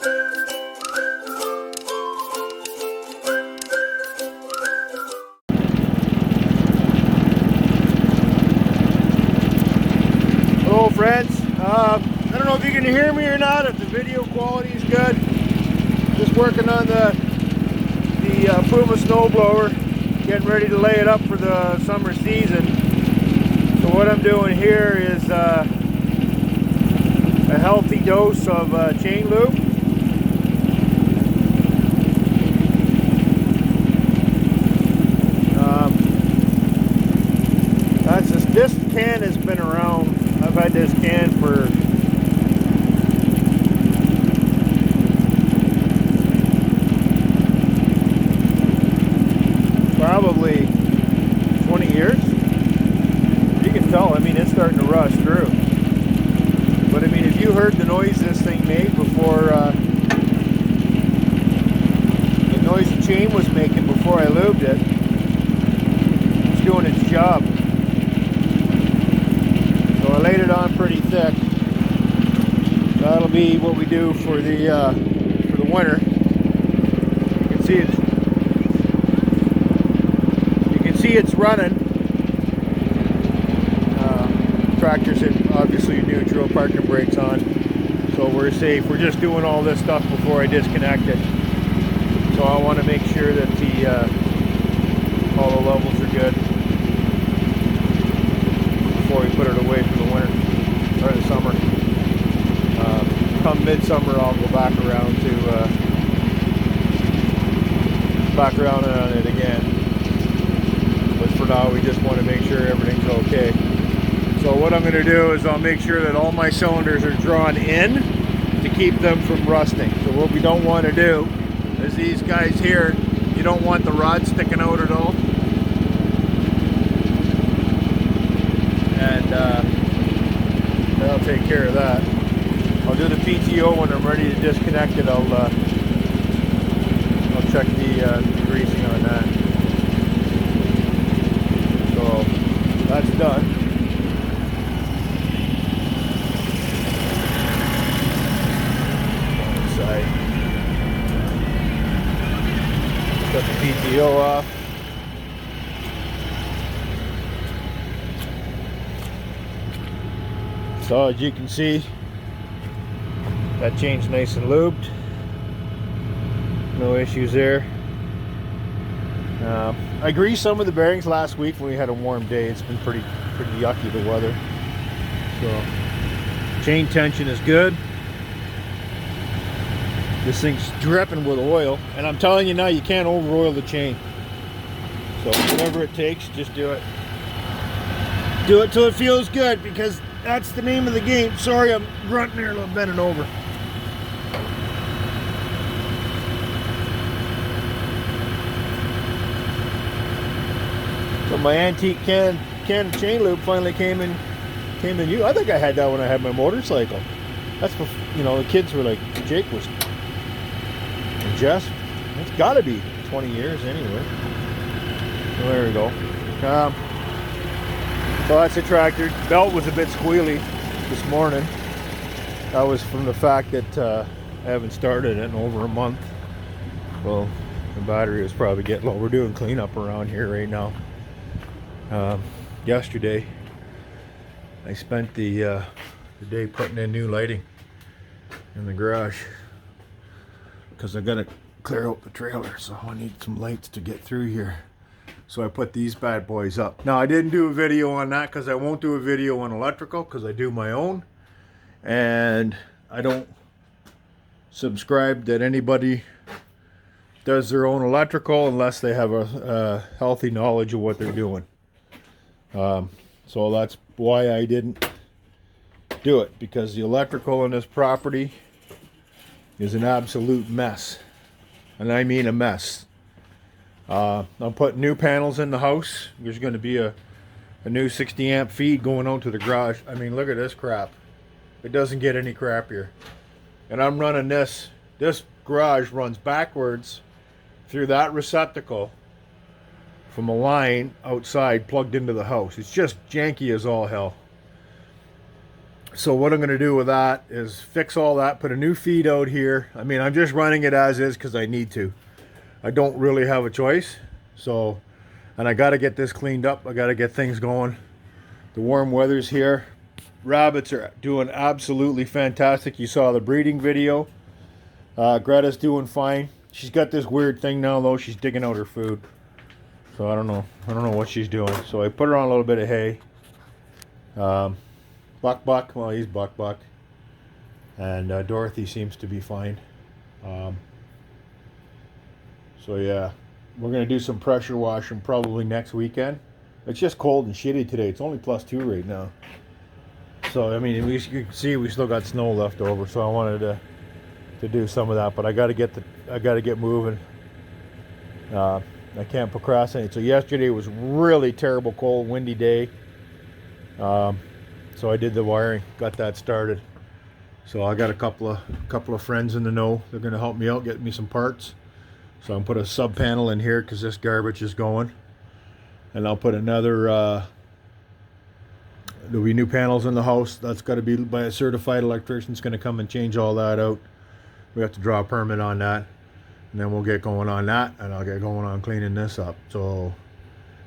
Hello friends, I don't know if you can hear me or not, if the video quality is good. Just working on the Puma Snowblower, getting ready to lay it up for the summer season. So what I'm doing here is a healthy dose of chain lube. This can has been around. I've had this can for probably 20 years. You can tell, I mean, it's starting to rust through. But I mean, if you heard the noise this thing made before, the noise the chain was making before I lubed it, it's doing its job. So I laid it on pretty thick. That'll be what we do for the winter. You can see it's running. Tractor's in obviously neutral, parking brakes on, so we're safe. We're just doing all this stuff before I disconnect it. So I want to make sure that all the levels are good before we put it away for the winter or the summer. Come midsummer, I'll go back around on it again. But for now, we just want to make sure everything's okay. So what I'm going to do is I'll make sure that all my cylinders are drawn in to keep them from rusting. So what we don't want to do is these guys here, you don't want the rod sticking out at all. And that'll take care of that. I'll do the PTO when I'm ready to disconnect it. I'll check the greasing on that. So that's done. Side. Cut the PTO off. So as you can see, that chain's nice and lubed. No issues there. I greased some of the bearings last week when we had a warm day. It's been pretty yucky, the weather. So chain tension is good. This thing's dripping with oil, and I'm telling you now, you can't over oil the chain. So whatever it takes, just do it. Do it till it feels good, because that's the name of the game. Sorry, I'm grunting here a little, bending over. So my antique can of chain lube finally came in use. I think I had that when I had my motorcycle. That's before, you know, the kids were like, Jake was, and Jess, it's got to be 20 years anyway. So there we go. So that's the tractor. Belt was a bit squealy this morning. That was from the fact that I haven't started it in over a month. Well, the battery was probably getting low. We're doing cleanup around here right now. Yesterday, I spent the day putting in new lighting in the garage because I got to clear out the trailer, so I need some lights to get through here. So I put these bad boys up. Now I didn't do a video on that because I won't do a video on electrical because I do my own, and I don't subscribe that anybody does their own electrical unless they have a healthy knowledge of what they're doing. So that's why I didn't do it, because the electrical in this property is an absolute mess, and I mean a mess. I'm putting new panels in the house. There's going to be a new 60 amp feed going out to the garage. I mean, look at this crap. It doesn't get any crappier. And I'm running this garage runs backwards through that receptacle from a line outside plugged into the house. It's just janky as all hell. So what I'm going to do with that is fix all that, put a new feed out here. I mean, I'm just running it as is because I need to. I don't really have a choice. So, and I got to get this cleaned up. I got to get things going. The warm weather's here. Rabbits are doing absolutely fantastic. You saw the breeding video. Greta's doing fine. She's got this weird thing now though. She's digging out her food. So I don't know what she's doing. So I put her on a little bit of hay. Buck, well, he's Buck. And Dorothy seems to be fine. So yeah, we're going to do some pressure washing probably next weekend. It's just cold and shitty today. It's only +2 right now. So, I mean, you can see we still got snow left over. So I wanted to do some of that. But I got to get moving. I can't procrastinate. So yesterday was really terrible cold, windy day. So I did the wiring, got that started. So I got a couple of friends in the know. They're going to help me out, get me some parts. So I'm put a sub panel in here because this garbage is going, and I'll put another. There'll be new panels in the house. That's got to be by a certified electrician. It's going to come and change all that out. We have to draw a permit on that, and then we'll get going on that, and I'll get going on cleaning this up. So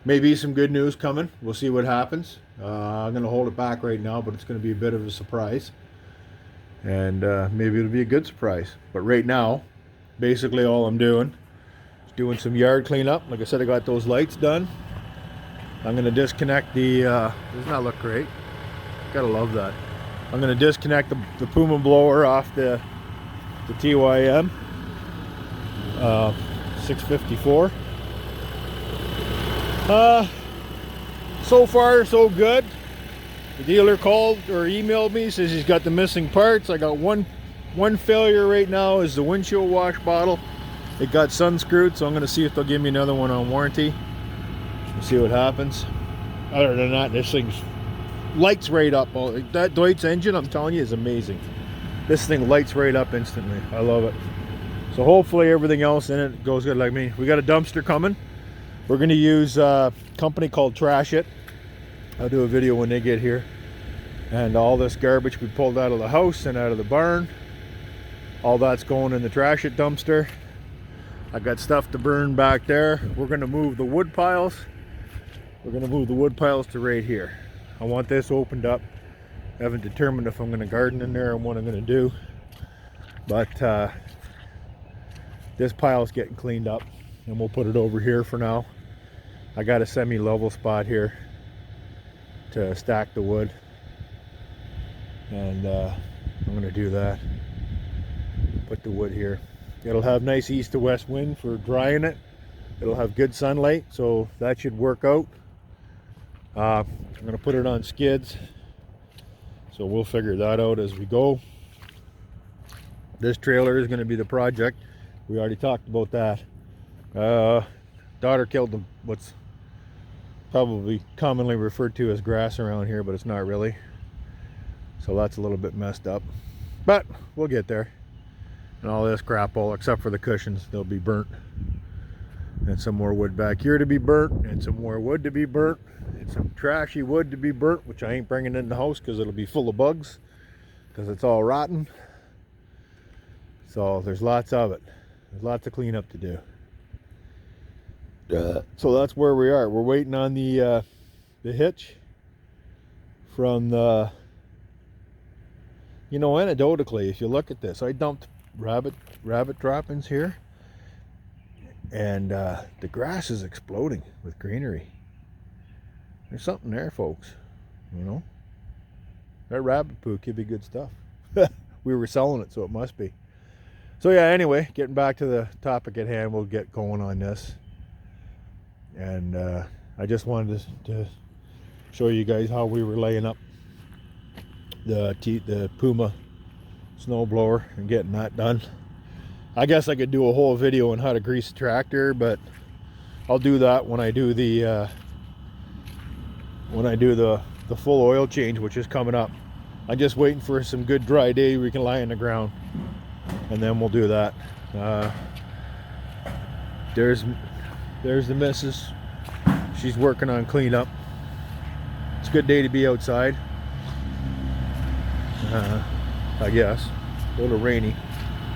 maybe some good news coming. We'll see what happens. I'm going to hold it back right now, but it's going to be a bit of a surprise. And maybe it'll be a good surprise. But right now, basically all I'm doing is doing some yard cleanup. Like I said, I got those lights done. I'm going to disconnect the... doesn't that look great? Gotta love that. I'm going to disconnect the Puma blower off the TYM 654. So far so good. The dealer called or emailed me, says he's got the missing parts. I got one failure right now is the windshield wash bottle. It got sun screwed, so I'm going to see if they'll give me another one on warranty. We'll see what happens. Other than that, this thing lights right up. That Deutz engine, I'm telling you, is amazing. This thing lights right up instantly. I love it. So hopefully everything else in it goes good. Like me, we got a dumpster coming. We're going to use a company called Trash It. I'll do a video when they get here. And all this garbage we pulled out of the house and out of the barn, all that's going in the Trash It dumpster. I got stuff to burn back there. We're going to move the wood piles. We're going to move the wood piles to right here. I want this opened up. I haven't determined if I'm going to garden in there and what I'm going to do. But this pile's getting cleaned up, and we'll put it over here for now. I got a semi-level spot here to stack the wood, and I'm going to do that. Put the wood here. It'll have nice east to west wind for drying it. It'll have good sunlight, so that should work out. I'm going to put it on skids, so we'll figure that out as we go. This trailer is going to be the project. We already talked about that. Daughter killed what's probably commonly referred to as grass around here, but it's not really. So that's a little bit messed up, but we'll get there. And all this crap, all except for the cushions, they'll be burnt. And some more wood back here to be burnt, and some more wood to be burnt, and some trashy wood to be burnt, which I ain't bringing in the house because it'll be full of bugs because it's all rotten. So there's lots of it. There's lots of cleanup to do. So that's where we are. We're waiting on the hitch from the, you know, anecdotally, if you look at this, I dumped rabbit droppings here, and the grass is exploding with greenery. There's something there, folks. You know, that rabbit poo could be good stuff. We were selling it, so it must be. So yeah, anyway, getting back to the topic at hand, we'll get going on this. And I just wanted to show you guys how we were laying up the Puma snowblower and getting that done. I guess I could do a whole video on how to grease the tractor, but I'll do that when I do the full oil change, which is coming up. I'm just waiting for some good dry day we can lie in the ground, and then we'll do that. There's the missus. She's working on cleanup. It's a good day to be outside. I guess. A little rainy.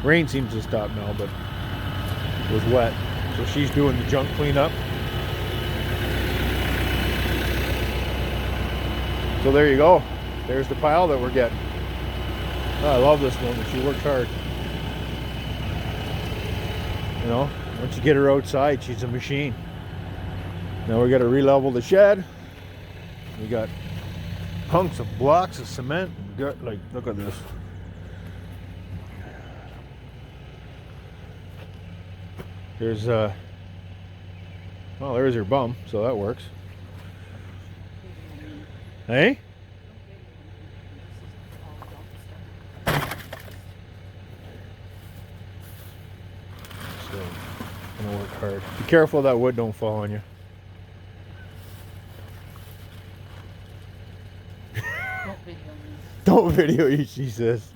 Rain seems to stop now, but it was wet. So she's doing the junk cleanup. So there you go. There's the pile that we're getting. Oh, I love this woman. She works hard. You know, once you get her outside, she's a machine. Now we got to re-level the shed. We got hunks of blocks of cement. Like, look at this. There's well, there's her bum, so that works. Hey? So, gonna work hard. Be careful that wood don't fall on you. Don't video you, she says.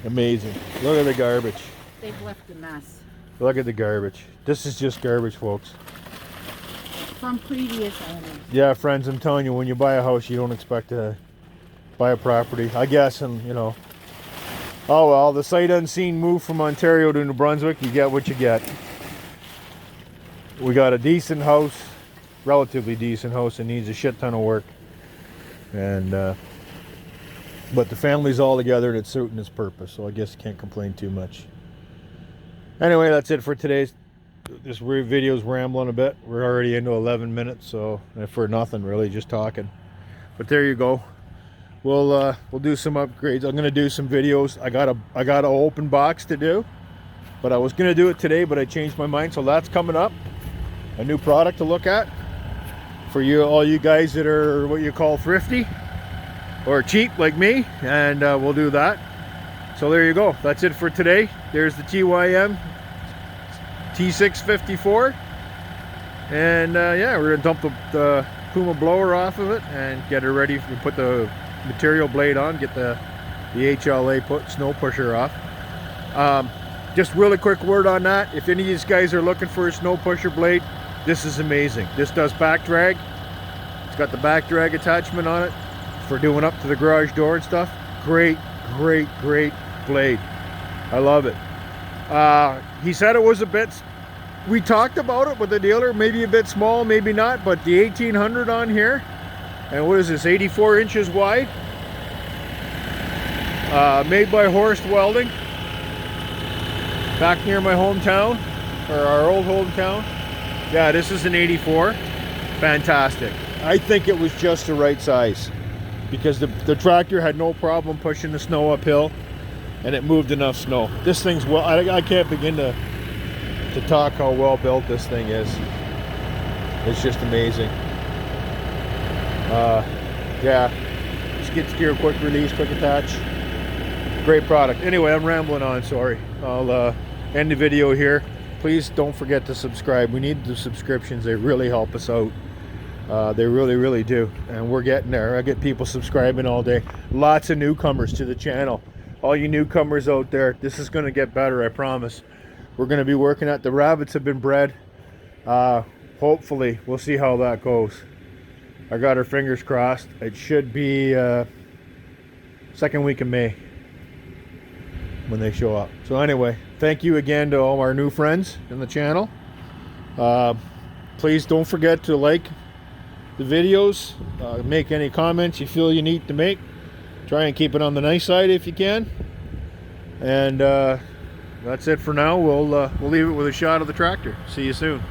Amazing. Look at the garbage. They've left a mess. Look at the garbage. This is just garbage, folks. From previous owners. Yeah, friends, I'm telling you, when you buy a house, you don't expect to buy a property. I guess, and you know, oh well, the sight unseen move from Ontario to New Brunswick, you get what you get. We got a decent house, relatively decent house, that needs a shit ton of work. And, but the family's all together and it's suiting its purpose, so I guess you can't complain too much. Anyway, that's it for today's. This video's rambling a bit. We're already into 11 minutes, so for nothing really, just talking. But there you go. We'll do some upgrades. I'm gonna do some videos. I got an open box to do, but I was gonna do it today, but I changed my mind. So that's coming up. A new product to look at for you, all you guys that are what you call thrifty or cheap like me, and we'll do that. So there you go. That's it for today. There's the TYM T654, and yeah, we're gonna dump the Puma blower off of it and get it ready to put the material blade on, get the HLA snow pusher off. Just really quick word on that. If any of these guys are looking for a snow pusher blade, this is amazing. This does back drag. It's got the back drag attachment on it for doing up to the garage door and stuff. Great blade. I love it. He said it was a bit, we talked about it with the dealer, maybe a bit small, maybe not, but the 1800 on here, and what is this, 84 inches wide, made by Horst Welding, back near my hometown, or our old hometown. Yeah, this is an 84. Fantastic. I think it was just the right size, because the tractor had no problem pushing the snow uphill, and it moved enough snow. This thing's well, I can't begin to talk how well built this thing is. It's just amazing. Yeah, skid steer, quick release, quick attach. Great product. Anyway, I'm rambling on, sorry. I'll end the video here. Please don't forget to subscribe. We need the subscriptions. They really help us out. They really do. And we're getting there. I get people subscribing all day. Lots of newcomers to the channel. All you newcomers out there, this is going to get better, I promise. We're going to be working at the rabbits have been bred. Hopefully, we'll see how that goes. I got our fingers crossed. It should be second week of May when they show up. So anyway, thank you again to all our new friends in the channel. Please don't forget to like the videos. Make any comments you feel you need to make. Try and keep it on the nice side if you can. And that's it for now. We'll leave it with a shot of the tractor. See you soon.